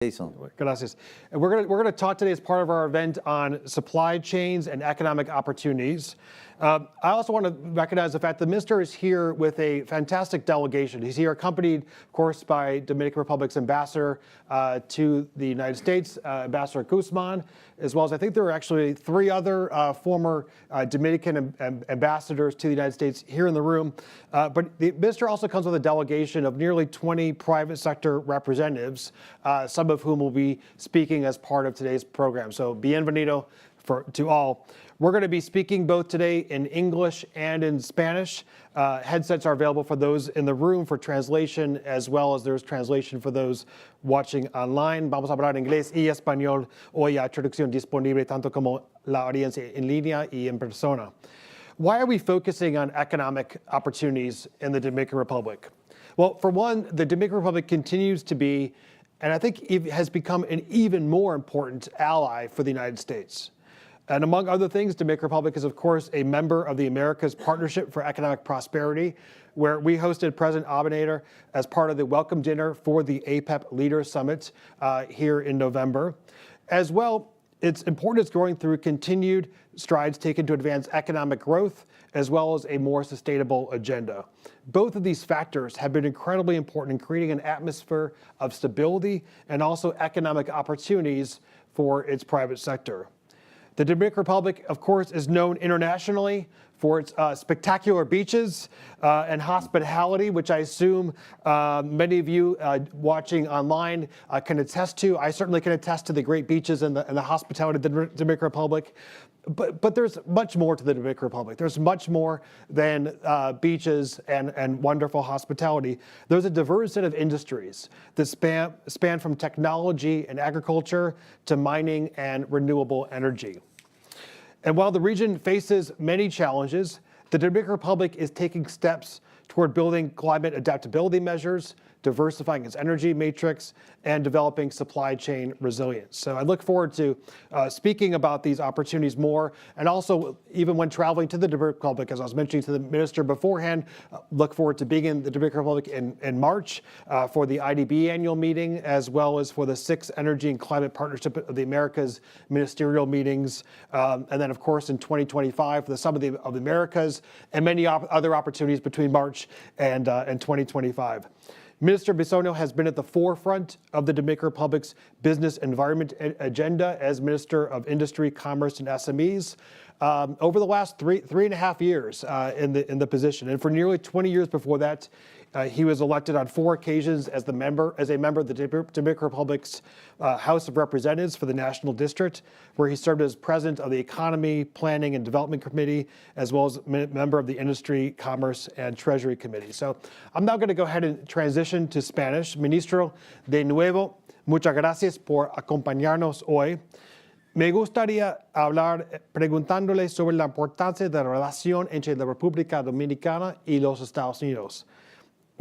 Jason. Gracias. And we're gonna talk today as part of our event on supply chains and economic opportunities. I also want to recognize the fact the minister is here with a fantastic delegation. He's here accompanied, of course, by Dominican Republic's ambassador to the United States, Ambassador Guzman, as well as I think there are actually 3 other former Dominican ambassadors to the United States here in the room. But the minister also comes with a delegation of nearly 20 private sector representatives, some of whom will be speaking as part of today's program. So bienvenido to all. We're going to be speaking both today in English and in Spanish. Headsets are available for those in the room for translation, as well as there's translation for those watching online. Vamos a hablar inglés y español. Hoy hay traducción disponible tanto como la audiencia en línea y en persona. Why are we focusing on economic opportunities in the Dominican Republic? Well, for one, the Dominican Republic continues to be, and I think it has become an even more important ally for the United States. And among other things, Dominican Republic is, of course, a member of the Americas Partnership for Economic Prosperity, where we hosted President Abinader as part of the welcome dinner for the APEP Leaders Summit here in November. As well, it's important it's going through continued strides taken to advance economic growth, as well as a more sustainable agenda. Both of these factors have been incredibly important in creating an atmosphere of stability and also economic opportunities for its private sector. The Dominican Republic, of course, is known internationally for its spectacular beaches and hospitality, which I assume many of you watching online can attest to. I certainly can attest to the great beaches and the hospitality of the Dominican Republic. But there's much more to the Dominican Republic. There's much more than beaches and wonderful hospitality. There's a diverse set of industries that span from technology and agriculture to mining and renewable energy. And while the region faces many challenges, the Dominican Republic is taking steps toward building climate adaptability measures, diversifying its energy matrix, and developing supply chain resilience. So I look forward to speaking about these opportunities more, and also even when traveling to the Dominican Republic, as I was mentioning to the minister beforehand, look forward to being in the Dominican Republic in March for the IDB annual meeting, as well as for the 6th Energy and Climate Partnership of the Americas ministerial meetings, and then of course in 2025 for the Summit of the Americas, and many other opportunities between March and 2025. Minister Bisogno has been at the forefront of the Dominican Republic's business environment agenda as Minister of Industry, Commerce, and SMEs over the last three and a half years in the position. And for nearly 20 years before that, he was elected on 4 occasions as a member of the Dominican Republic's House of Representatives for the National District, where he served as president of the Economy, Planning, and Development Committee, as well as member of the Industry, Commerce, and Treasury Committee. So I'm now going to go ahead and transition to Spanish. Ministro, de nuevo, muchas gracias por acompañarnos hoy. Me gustaría hablar preguntándole sobre la importancia de la relación entre la República Dominicana y los Estados Unidos.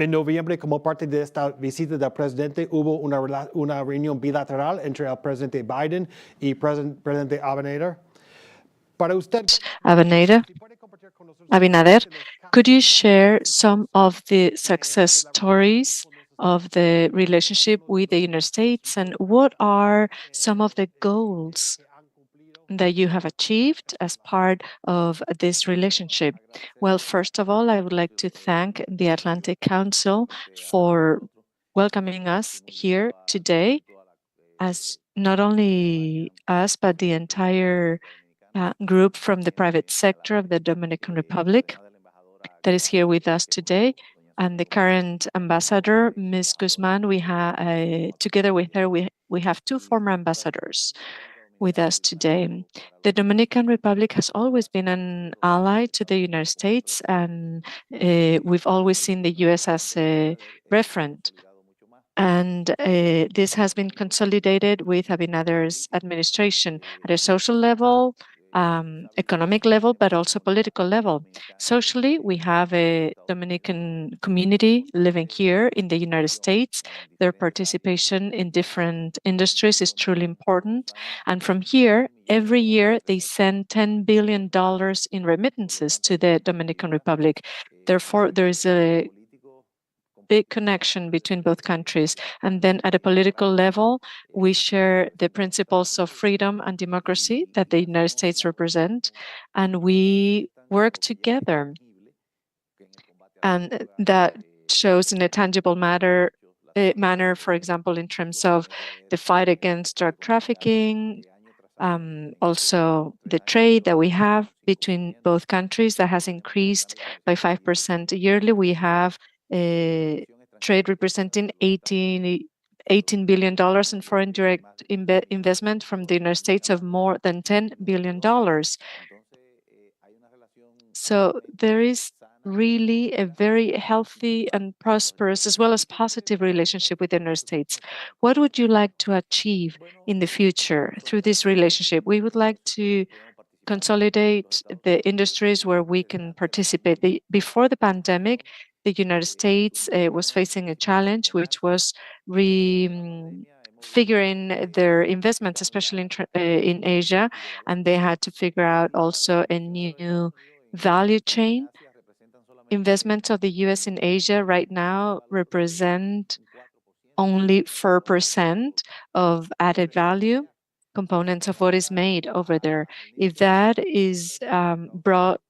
En noviembre, como parte de esta visita del presidente, hubo una reunión bilateral entre el presidente Biden y presidente Abinader. Para usted, Abinader, could you share some of the success stories of the relationship with the United States, and what are some of the goals that you have achieved as part of this relationship? Well, first of all, I would like to thank the Atlantic Council for welcoming us here today, as not only us, but the entire group from the private sector of the Dominican Republic that is here with us today. And the current ambassador, Ms. Guzman, together with her, we have 2 former ambassadors with us today. The Dominican Republic has always been an ally to the United States, and we've always seen the U.S. as a referent. And this has been consolidated with Abinader's administration at a social level, economic level, but also political level. Socially, we have a Dominican community living here in the United States. Their participation in different industries is truly important. And from here, every year, they send $10 billion in remittances to the Dominican Republic. Therefore, there is a big connection between both countries. And then at a political level, we share the principles of freedom and democracy that the United States represent, and we work together. And that shows in a tangible manner, for example, in terms of the fight against drug trafficking, also the trade that we have between both countries that has increased by 5% yearly. We have a trade representing $18 billion in foreign direct investment from the United States of more than $10 billion. So there is really a very healthy and prosperous as well as positive relationship with the United States. What would you like to achieve in the future through this relationship? We would like to consolidate the industries where we can participate. Before the pandemic, the United States was facing a challenge, which was figuring their investments, especially in Asia, and they had to figure out also a new value chain. Investments of the US in Asia right now represent only 4% of added value components of what is made over there. If that is brought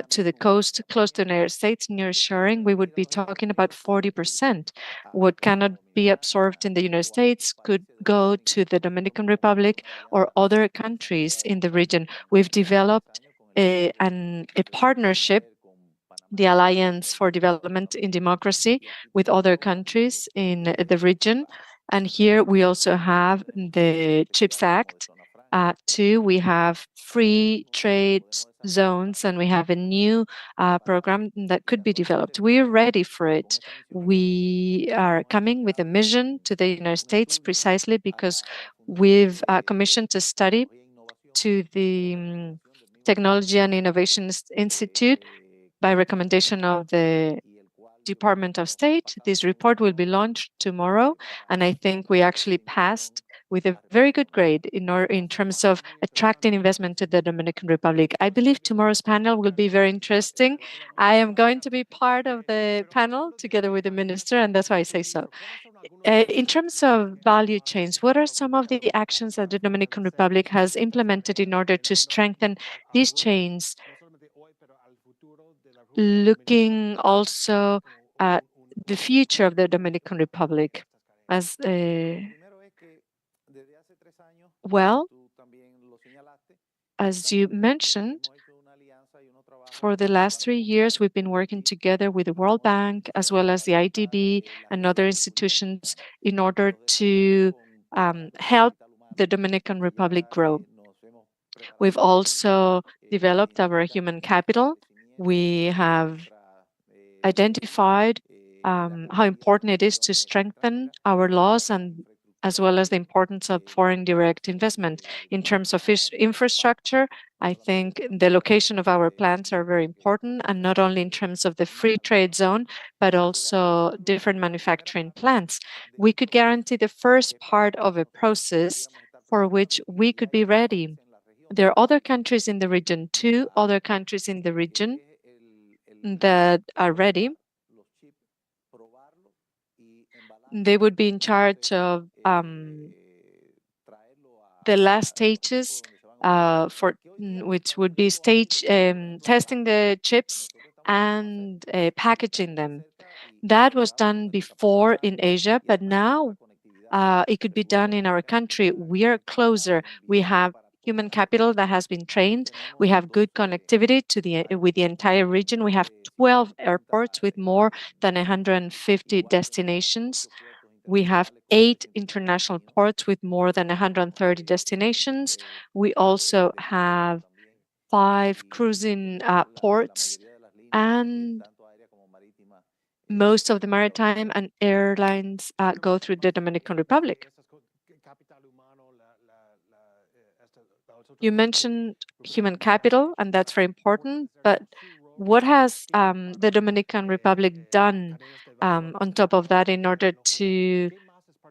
to the coast, close to the United States, near shoring, we would be talking about 40%. What cannot be absorbed in the United States could go to the Dominican Republic or other countries in the region. We've developed a partnership, the Alliance for Development in Democracy, with other countries in the region. And here we also have the CHIPS Act. Two, we have free trade zones, and we have a new program that could be developed. We're ready for it. We are coming with a mission to the United States precisely because we've commissioned a study to the Technology and Innovation Institute by recommendation of the Department of State. This report will be launched tomorrow, and I think we actually passed with a very good grade in terms of attracting investment to the Dominican Republic. I believe tomorrow's panel will be very interesting. I am going to be part of the panel together with the minister, and that's why I say so. In terms of value chains, what are some of the actions that the Dominican Republic has implemented in order to strengthen these chains, looking also at the future of the Dominican Republic? As well, as you mentioned, for the last 3 years, we've been working together with the World Bank as well as the IDB and other institutions in order to help the Dominican Republic grow. We've also developed our human capital. We have identified how important it is to strengthen our laws and as well as the importance of foreign direct investment. In terms of infrastructure, I think the location of our plants are very important, and not only in terms of the free trade zone, but also different manufacturing plants. We could guarantee the first part of a process for which we could be ready. There are other countries in the region, two other countries in the region that are ready. They would be in charge of the last stages which would be testing the chips and packaging them. That was done before in Asia, but now it could be done in our country. We are closer. We have human capital that has been trained. We have good connectivity with the entire region. We have 12 airports with more than 150 destinations. We have 8 international ports with more than 130 destinations. We also have 5 cruising ports, and most of the maritime and airlines go through the Dominican Republic. You mentioned human capital, and that's very important, but what has the Dominican Republic done on top of that in order to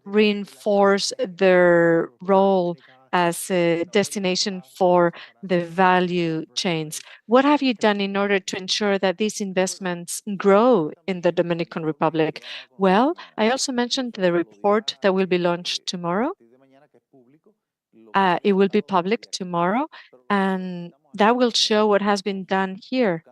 reinforce their role as a destination for the value chains. What have you done in order to ensure that these investments grow in the Dominican Republic? Well, I also mentioned the report that will be launched tomorrow. It will be public tomorrow, and that will show what has been done here.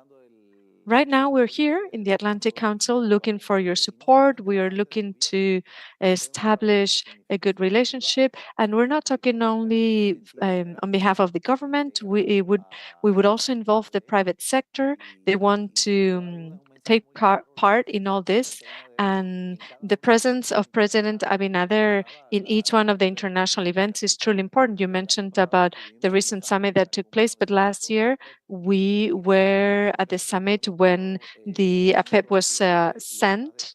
Right now, we're here in the Atlantic Council looking for your support. We are looking to establish a good relationship, and we're not talking only on behalf of the government. We would also involve the private sector. They want to take part in all this, and the presence of President Abinader in each one of the international events is truly important. You mentioned about the recent summit that took place, but last year we were at the summit when the APEP was sent,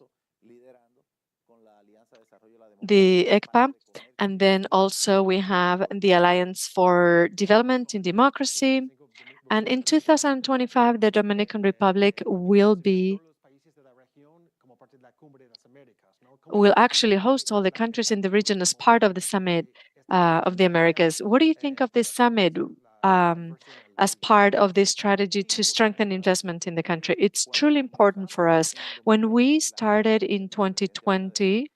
the ECPA, and then also we have the Alliance for Development in Democracy. And in 2025, the Dominican Republic will actually host all the countries in the region as part of the summit of the Americas. What do you think of this summit as part of this strategy to strengthen investment in the country? It's truly important for us. When we started in 2020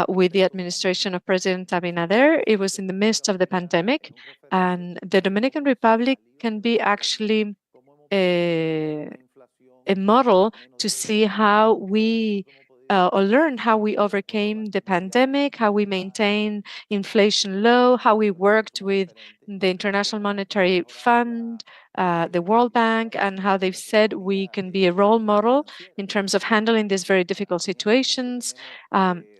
with the administration of President Abinader, it was in the midst of the pandemic, and the Dominican Republic can be actually a model to see how we or learn how we overcame the pandemic, how we maintain inflation low, how we worked with the International Monetary Fund, the World Bank, and how they've said we can be a role model in terms of handling these very difficult situations.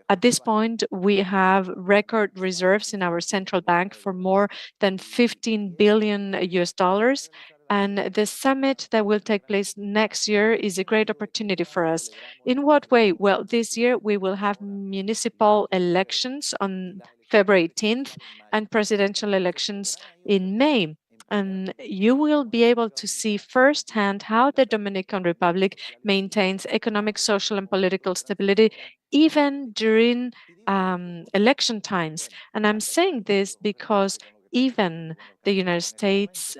At this point, we have record reserves in our central bank for more than 15 billion US dollars. And the summit that will take place next year is a great opportunity for us. In what way? Well, this year we will have municipal elections on February 18th and presidential elections in May. And you will be able to see firsthand how the Dominican Republic maintains economic, social, and political stability even during election times. And I'm saying this because even the United States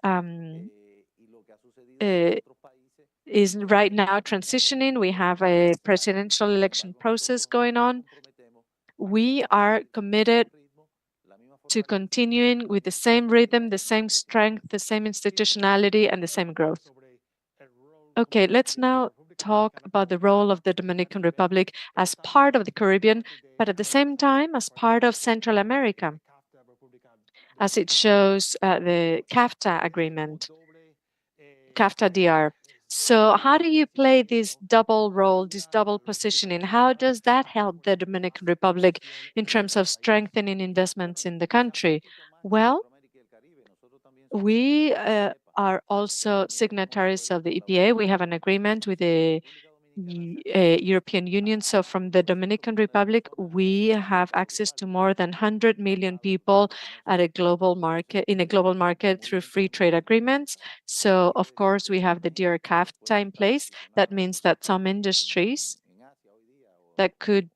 is right now transitioning. We have a presidential election process going on. We are committed to continuing with the same rhythm, the same strength, the same institutionality, and the same growth. Okay, let's now talk about the role of the Dominican Republic as part of the Caribbean, but at the same time as part of Central America, as it shows the CAFTA agreement, CAFTA DR. So how do you play this double role, this double positioning? How does that help the Dominican Republic in terms of strengthening investments in the country? Well, we are also signatories of the EPA. We have an agreement with the European Union. So from the Dominican Republic, we have access to more than 100 million people at a global market, in a global market through free trade agreements. So of course, we have the DRCAFTA in place. That means that some industries that could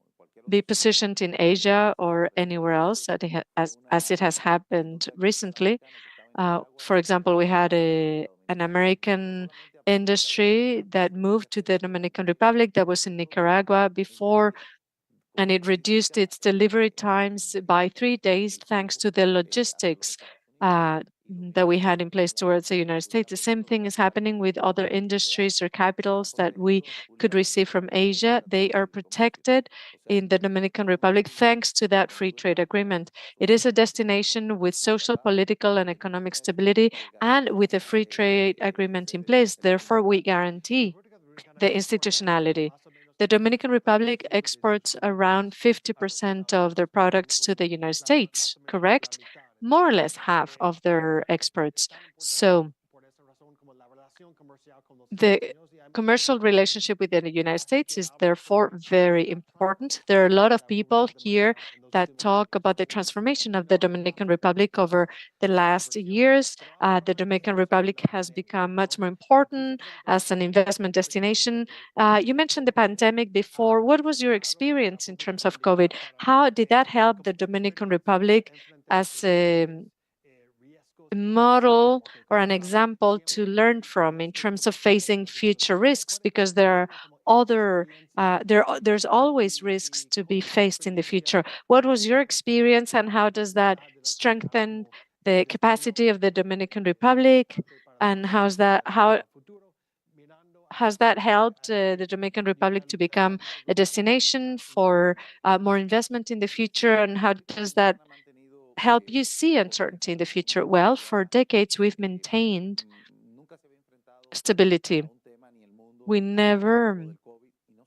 be positioned in Asia or anywhere else, as it has happened recently. For example, we had an American industry that moved to the Dominican Republic that was in Nicaragua before, and it reduced its delivery times by 3 days thanks to the logistics that we had in place towards the United States. The same thing is happening with other industries or capitals that we could receive from Asia. They are protected in the Dominican Republic thanks to that free trade agreement. It is a destination with social, political, and economic stability, and with a free trade agreement in place. Therefore, we guarantee the institutionality. The Dominican Republic exports around 50% of their products to the United States, correct? More or less half of their exports. So the commercial relationship with the United States is therefore very important. There are a lot of people here that talk about the transformation of the Dominican Republic over the last years. The Dominican Republic has become much more important as an investment destination. You mentioned the pandemic before. What was your experience in terms of COVID? How did that help the Dominican Republic as model or an example to learn from in terms of facing future risks, because there are there's always risks to be faced in the future. What was your experience, and how does that strengthen the capacity of the Dominican Republic, and how has that helped the Dominican Republic to become a destination for more investment in the future, and how does that help you see uncertainty in the future? Well, for decades, we've maintained stability. We never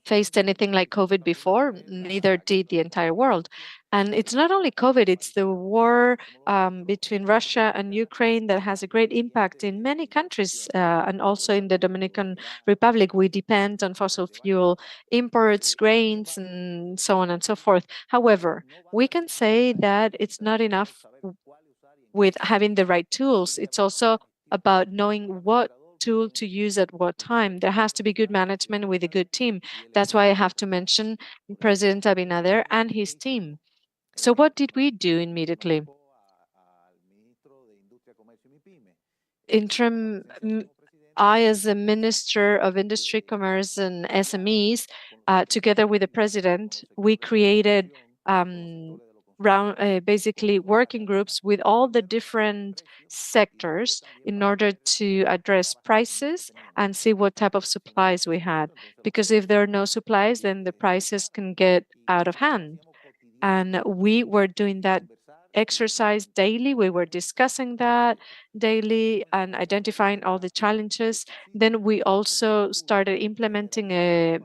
faced anything like COVID before, neither did the entire world. And it's not only COVID, it's the war between Russia and Ukraine that has a great impact in many countries, and also in the Dominican Republic. We depend on fossil fuel imports, grains, and so on and so forth. However, we can say that it's not enough with having the right tools. It's also about knowing what tool to use at what time. There has to be good management with a good team. That's why I have to mention President Abinader and his team. So what did we do immediately? In term, I, as the Minister of Industry, Commerce, and SMEs, together with the President, we created basically working groups with all the different sectors in order to address prices and see what type of supplies we had. Because if there are no supplies, then the prices can get out of hand. And we were doing that exercise daily. We were discussing that daily and identifying all the challenges. Then we also started implementing a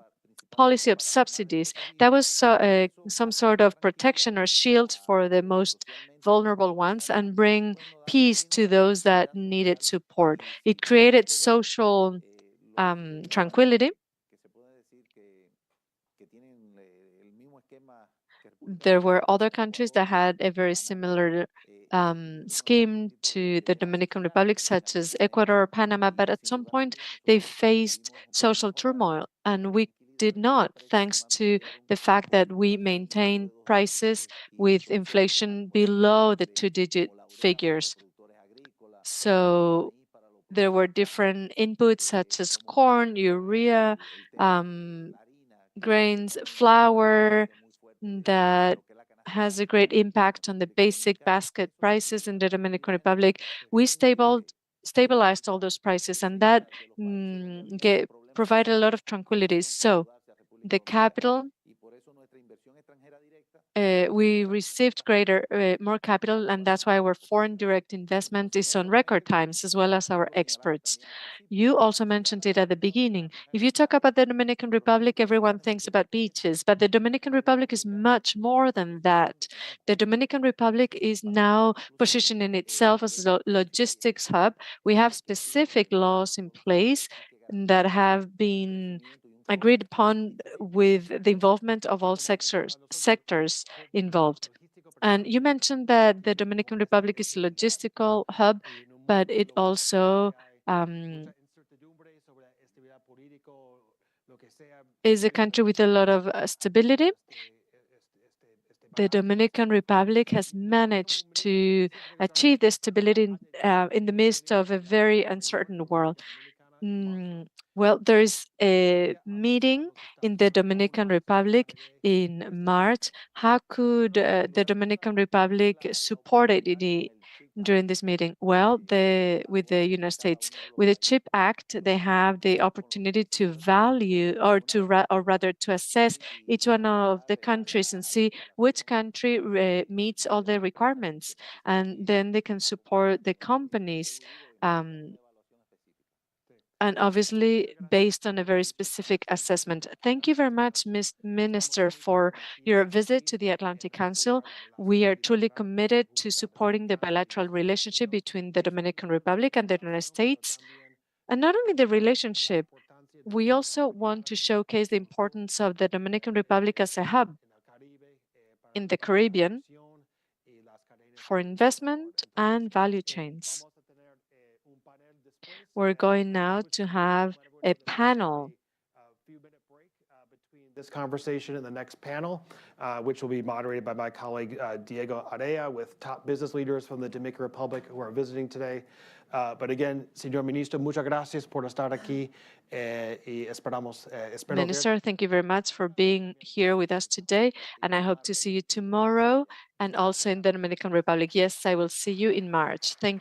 policy of subsidies. That was some sort of protection or shield for the most vulnerable ones and bring peace to those that needed support. It created social tranquility. There were other countries that had a very similar scheme to the Dominican Republic, such as Ecuador or Panama, but at some point they faced social turmoil, and we did not, thanks to the fact that we maintained prices with inflation below the two-digit figures. So there were different inputs such as corn, urea, grains, flour, that has a great impact on the basic basket prices in the Dominican Republic. We stabilized all those prices, and that provided a lot of tranquility. So the capital, we received more capital, and that's why our foreign direct investment is on record times, as well as our experts. You also mentioned it at the beginning. If you talk about the Dominican Republic, everyone thinks about beaches, but the Dominican Republic is much more than that. The Dominican Republic is now positioning itself as a logistics hub. We have specific laws in place that have been agreed upon with the involvement of all sectors involved. And you mentioned that the Dominican Republic is a logistical hub, but it also is a country with a lot of stability. The Dominican Republic has managed to achieve this stability in the midst of a very uncertain world. Well, there is a meeting in the Dominican Republic in March. How could the Dominican Republic support it during this meeting? Well, with the United States, with the CHIP Act, they have the opportunity to value or rather to assess each one of the countries and see which country meets all the requirements, and then they can support the companies. And obviously based on a very specific assessment. Thank you very much, Ms. Minister, for your visit to the Atlantic Council. We are truly committed to supporting the bilateral relationship between the Dominican Republic and the United States. And not only the relationship, we also want to showcase the importance of the Dominican Republic as a hub in the Caribbean for investment and value chains. We're going now to have a panel this conversation in the next panel, which will be moderated by my colleague Diego Area, with top business leaders from the Dominican Republic who are visiting today. But again, señor ministro, muchas gracias por estar aquí y esperamos. Minister, thank you very much for being here with us today, and I hope to see you tomorrow and also in the Dominican Republic. Yes, I will see you in March. Thank you.